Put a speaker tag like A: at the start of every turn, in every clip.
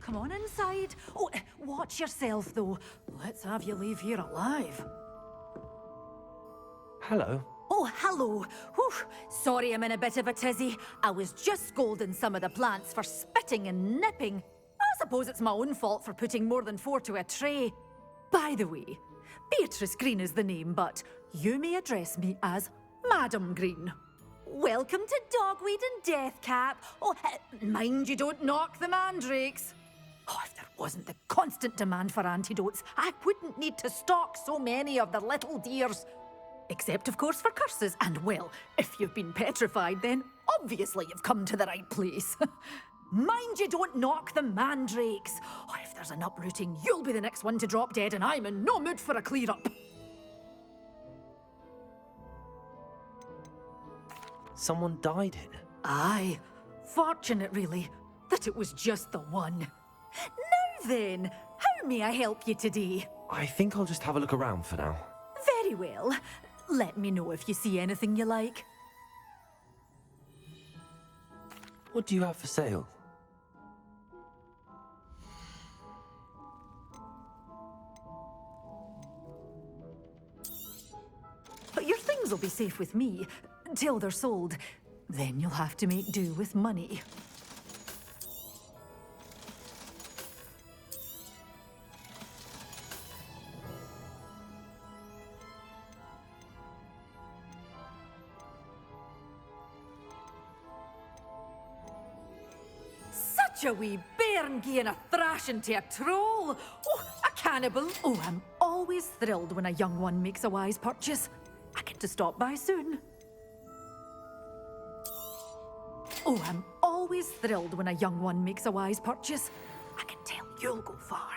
A: come on inside. Oh, watch yourself, though. Let's have you leave here alive.
B: Hello.
A: Oh, hello. Whew. Sorry I'm in a bit of a tizzy. I was just scolding some of the plants for spitting and nipping. I suppose it's my own fault for putting more than 4 to a tray. By the way, Beatrice Green is the name, but you may address me as Madam Green. Welcome to Dogweed and Deathcap. Oh, mind you don't knock the mandrakes. Oh, if there wasn't the constant demand for antidotes, I wouldn't need to stock so many of the little dears. Except, of course, for curses. And, well, if you've been petrified, then obviously you've come to the right place. Mind you don't knock the mandrakes. Oh, if there's an uprooting, you'll be the next one to drop dead, and I'm in no mood for a clear-up.
B: Someone died here.
A: Aye. Fortunate, really, that it was just the one. Now then, how may I help you today?
B: I think I'll just have a look around for now.
A: Very well. Let me know if you see anything you like.
B: What do you have for sale?
A: But your things will be safe with me, till they're sold. Then you'll have to make do with money. Such a wee bairn gieing a thrashing to a troll. Oh, a cannibal. Oh, I'm always thrilled when a young one makes a wise purchase. I get to stop by soon. Oh, I'm always thrilled when a young one makes a wise purchase. I can tell you'll go far.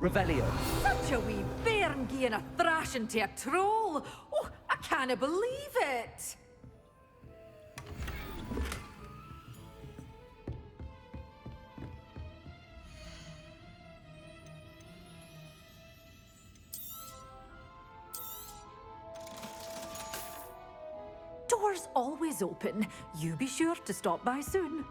B: Revelio.
A: Such a wee bairn gieing a thrashing to a troll. Oh, I can't believe it. Doors always open. You be sure to stop by soon.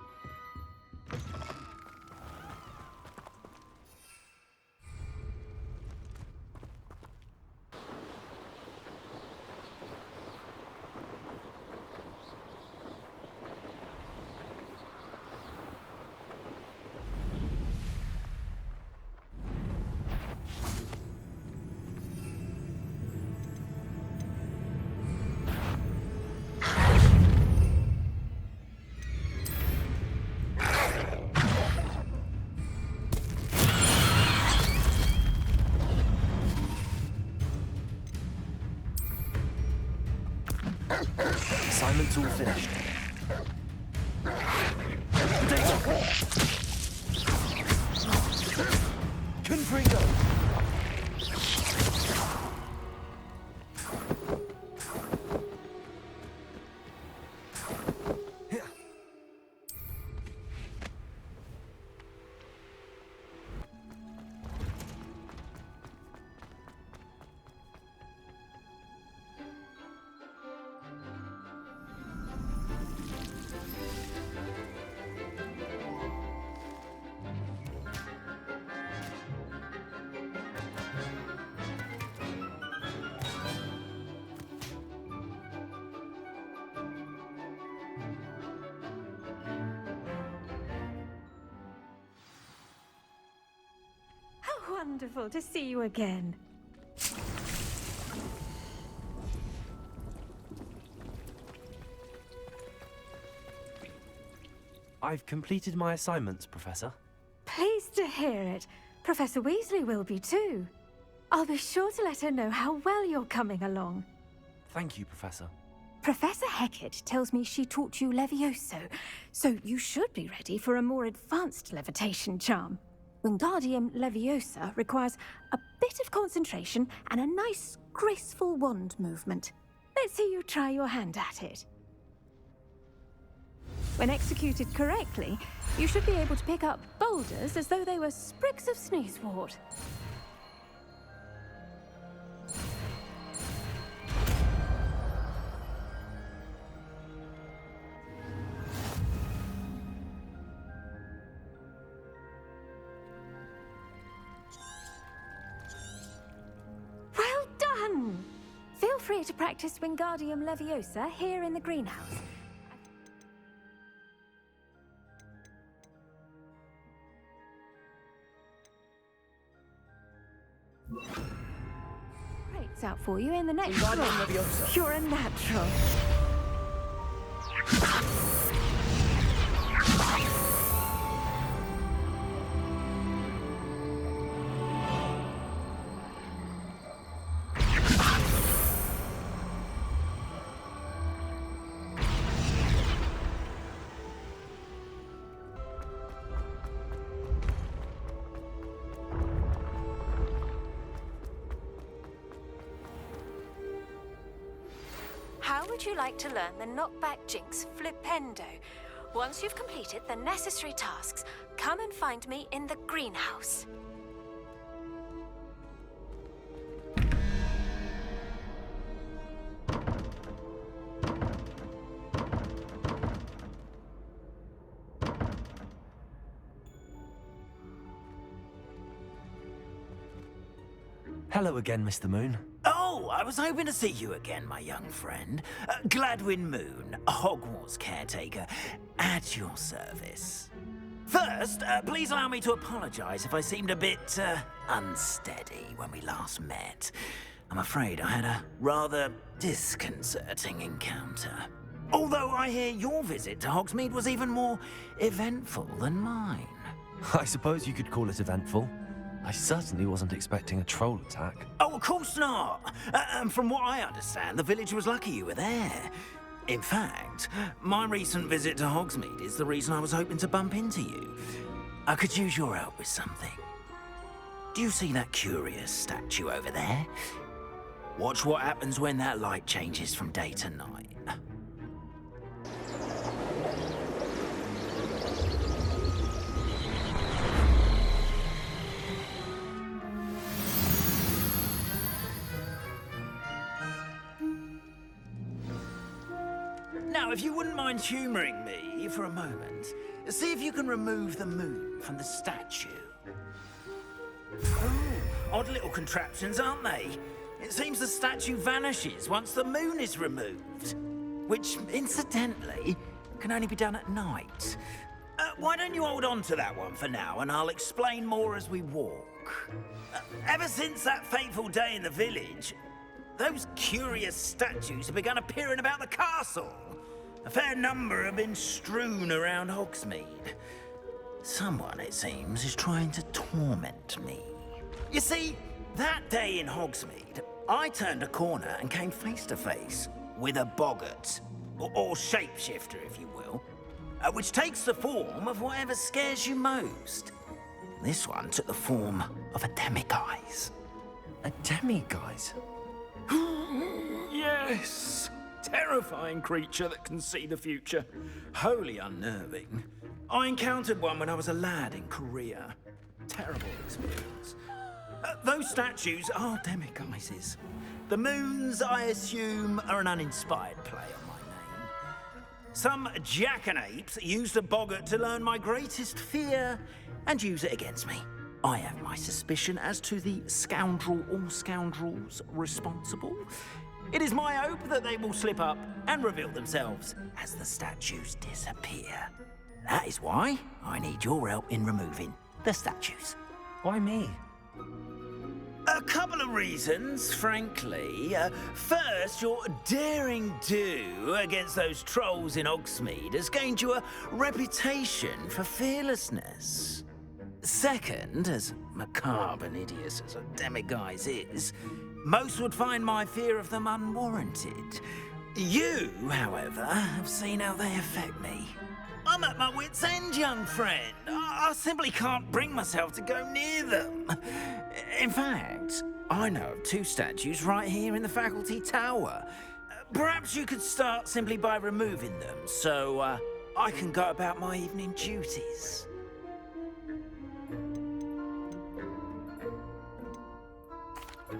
B: Assignment's all finished. Confringo!
C: Wonderful to see you again.
B: I've completed my assignments, Professor.
C: Pleased to hear it. Professor Weasley will be too. I'll be sure to let her know how well you're coming along.
B: Thank you, Professor.
C: Professor Hecat tells me she taught you Levioso, so you should be ready for a more advanced levitation charm. Wingardium Leviosa requires a bit of concentration and a nice, graceful wand movement. Let's see you try your hand at it. When executed correctly, you should be able to pick up boulders as though they were sprigs of sneezewort. free to practice Wingardium Leviosa here in the greenhouse. Rates out for you in the next
D: Wingardium
C: roll.
D: Leviosa.
C: You're a natural. How would you like to learn the knockback jinx Flipendo? Once you've completed the necessary tasks, come and find me in the greenhouse.
B: Hello again, Mr. Moon.
D: Oh, I was hoping to see you again, my young friend. Gladwin Moon, Hogwarts caretaker, at your service. First, please allow me to apologize if I seemed a bit, unsteady when we last met. I'm afraid I had a rather disconcerting encounter. Although I hear your visit to Hogsmeade was even more eventful than mine.
B: I suppose you could call it eventful. I certainly wasn't expecting a troll attack.
D: Oh, of course not. And from what I understand, the village was lucky you were there. In fact, my recent visit to Hogsmeade is the reason I was hoping to bump into you. I could use your help with something. Do you see that curious statue over there? Watch what happens when that light changes from day to night. Now, if you wouldn't mind humouring me for a moment, see if you can remove the moon from the statue. Oh, odd little contraptions, aren't they? It seems the statue vanishes once the moon is removed. Which, incidentally, can only be done at night. Why don't you hold on to that one for now, and I'll explain more as we walk. Ever since that fateful day in the village, those curious statues have begun appearing about the castle. A fair number have been strewn around Hogsmeade. Someone, it seems, is trying to torment me. You see, that day in Hogsmeade, I turned a corner and came face to face with a boggart, or shapeshifter, if you will, which takes the form of whatever scares you most. This one took the form of a demiguise.
B: A demiguise?
D: Yes! Terrifying creature that can see the future. Wholly unnerving. I encountered one when I was a lad in Korea. Terrible experience. Those statues are demiguises. The moons, I assume, are an uninspired play on my name. Some jackanapes used a boggart to learn my greatest fear and use it against me. I have my suspicion as to the scoundrel or scoundrels responsible. It is my hope that they will slip up and reveal themselves as the statues disappear. That is why I need your help in removing the statues.
B: Why me?
D: A couple of reasons, frankly. First, your daring do against those trolls in Hogsmeade has gained you a reputation for fearlessness. Second, as macabre and hideous as a demiguise is, most would find my fear of them unwarranted. You, however, have seen how they affect me. I'm at my wit's end, young friend. I simply can't bring myself to go near them. In fact, I know of two statues right here in the faculty tower. Perhaps you could start simply by removing them, so I can go about my evening duties.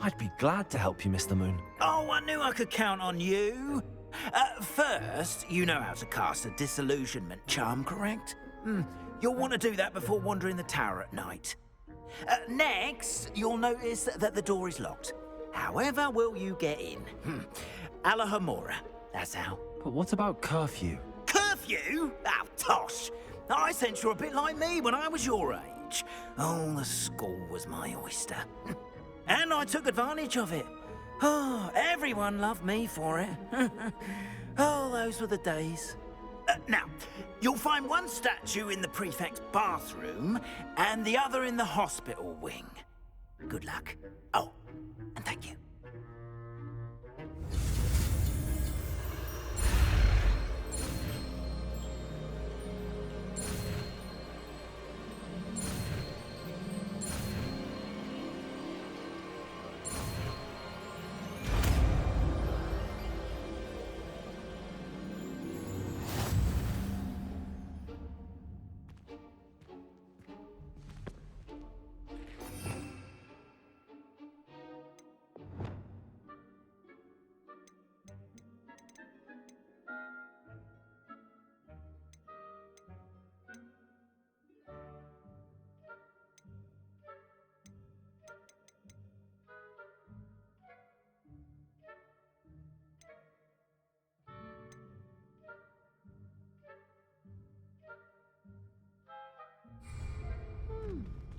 B: I'd be glad to help you, Mr. Moon.
D: Oh, I knew I could count on you. First, you know how to cast a disillusionment charm, correct? You'll want to do that before wandering the tower at night. Next, you'll notice that the door is locked. However will you get in? Alahomora, that's how.
B: But what about curfew?
D: Curfew? Oh, tosh! I sense you're a bit like me when I was your age. Oh, the school was my oyster. And I took advantage of it. Oh, everyone loved me for it. Oh, those were the days. Now, you'll find one statue in the prefect's bathroom and the other in the hospital wing. Good luck. Oh, and thank you.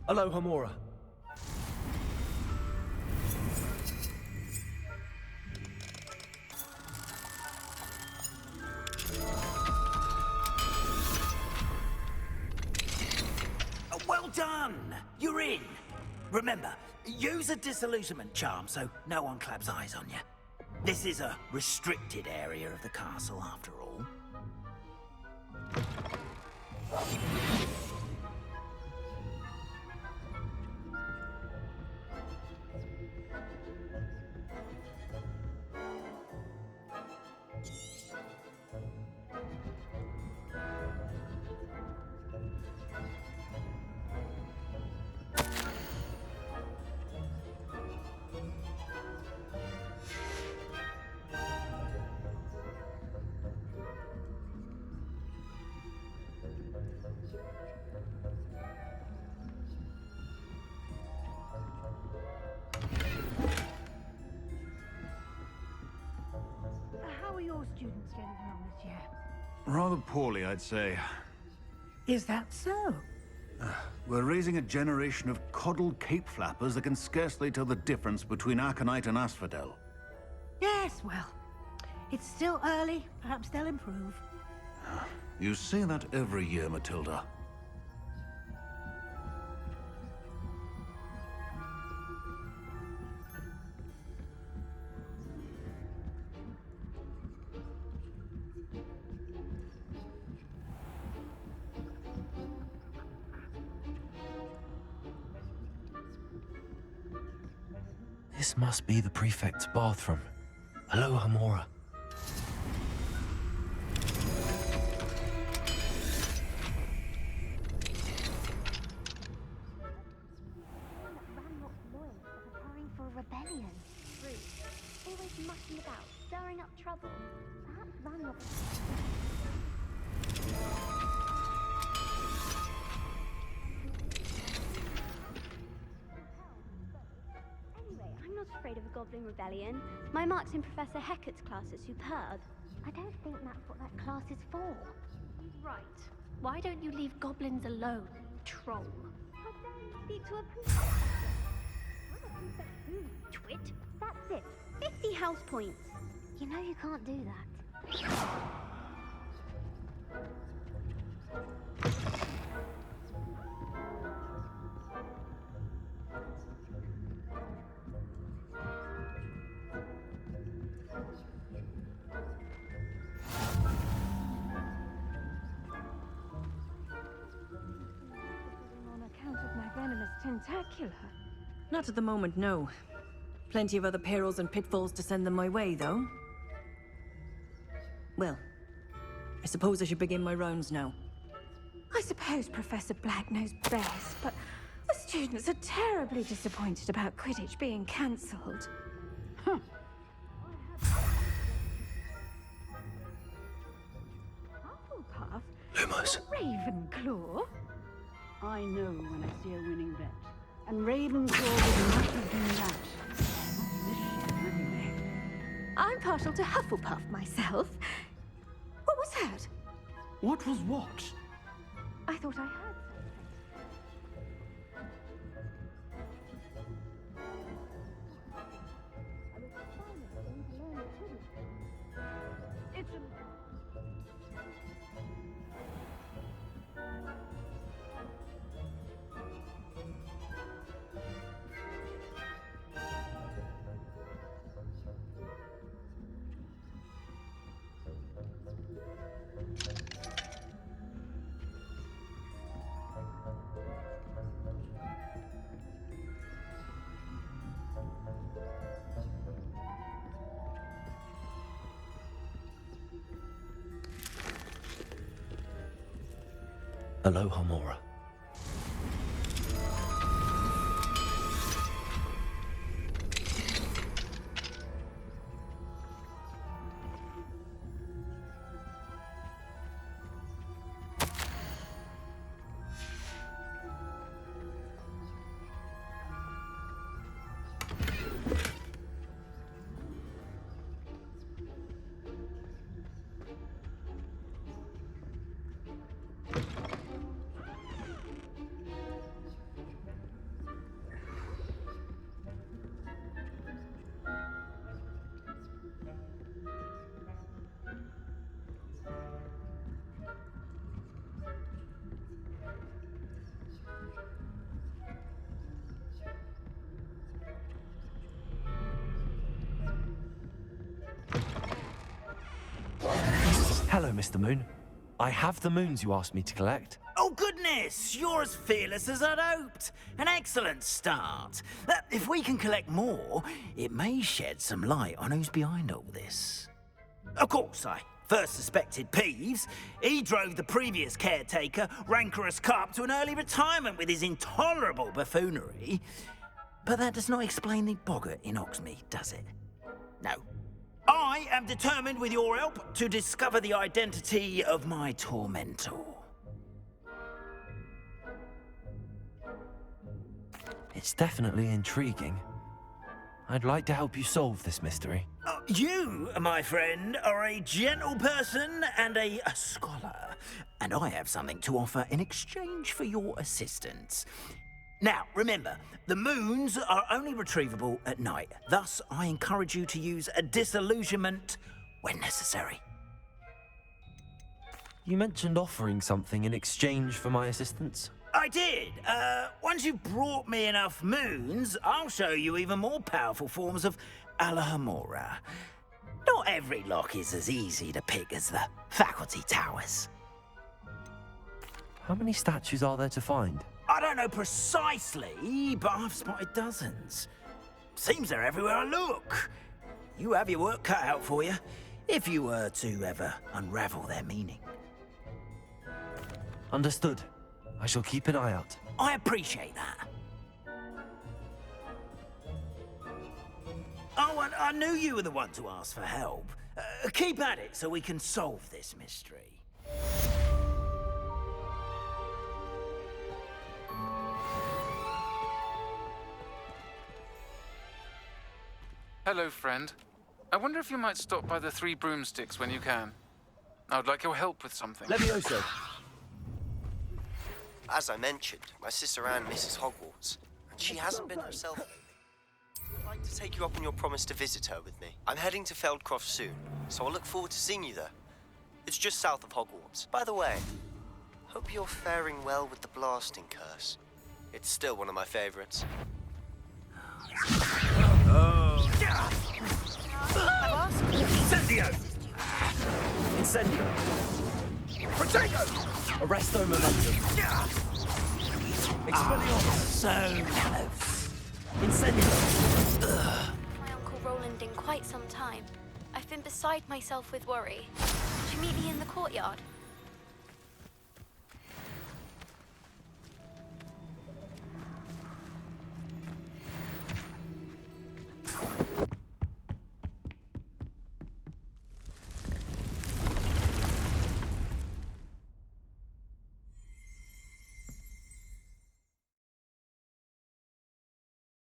B: Hello, Homora.
D: Well done! You're in. Remember, use a disillusionment charm so no one claps eyes on you. This is a restricted area of the castle, after all.
C: How are your students getting on this year?
E: Rather poorly, I'd say.
C: Is that so?
E: We're raising a generation of coddled cape flappers that can scarcely tell the difference between aconite and asphodel.
F: Yes, well, it's still early. Perhaps they'll improve.
E: You say that every year, Matilda.
B: This must be the prefect's bathroom. Hello, Homora.
G: Ranrock's lawyers are preparing for a rebellion. Rude. Always mucking about, stirring up trouble. Perhaps Ranrock... Anyway, I'm not afraid of a goblin rebellion. My marks in Professor Hecat's class are superb. I don't think that's what that class is for.
H: Right. Why don't you leave goblins alone, troll?
G: I'll then speak to a priest.
H: Twit?
G: That's it. 50 house points. You know you can't do that.
C: On account of my venomous tentacular? Not at the moment, no. Plenty of other perils and pitfalls to send them my way, though. Well, I suppose I should begin my rounds now. I suppose Professor Black knows best, but the students are terribly disappointed about Quidditch being cancelled. Hufflepuff?
B: Lumos.
C: Ravenclaw?
F: I know when I see a winning bet. And Ravenclaw would not have done that. This
C: I'm partial to Hufflepuff myself. What was that?
I: What was what?
C: I thought I heard
B: Aloha Mora. Hello, Mr. Moon. I have the moons you asked me to collect.
D: Oh, goodness! You're as fearless as I'd hoped. An excellent start. If we can collect more, it may shed some light on who's behind all this. Of course, I first suspected Peeves. He drove the previous caretaker, Rancorous Carp, to an early retirement with his intolerable buffoonery. But that does not explain the boggart in Oxmead, does it? No. I am determined, with your help, to discover the identity of my tormentor.
B: It's definitely intriguing. I'd like to help you solve this mystery.
D: You, my friend, are a gentle person and a scholar, and I have something to offer in exchange for your assistance. Now, remember, the moons are only retrievable at night. Thus, I encourage you to use a disillusionment when necessary.
B: You mentioned offering something in exchange for my assistance.
D: I did. Once you've brought me enough moons, I'll show you even more powerful forms of Alohomora. Not every lock is as easy to pick as the faculty towers.
B: How many statues are there to find?
D: I don't know precisely, but I've spotted dozens. Seems they're everywhere I look. You have your work cut out for you, if you were to ever unravel their meaning.
B: Understood. I shall keep an eye out.
D: I appreciate that. Oh, and I knew you were the one to ask for help. Keep at it so we can solve this mystery.
J: Hello, friend. I wonder if you might stop by the Three Broomsticks when you can. I would like your help with something.
B: Levioso.
K: As I mentioned, my sister Anne misses Hogwarts, and she hasn't been herself lately. I'd like to take you up on your promise to visit her with me. I'm heading to Feldcroft soon, so I'll look forward to seeing you there. It's just south of Hogwarts. By the way, hope you're faring well with the blasting curse. It's still one of my favorites.
D: Incendio!
B: Incendio. Protego! Arresto momentum. Expelliarmus.
D: So close.
B: Incendio.
G: My Uncle Roland in quite some time. I've been beside myself with worry. Would you meet me in the courtyard?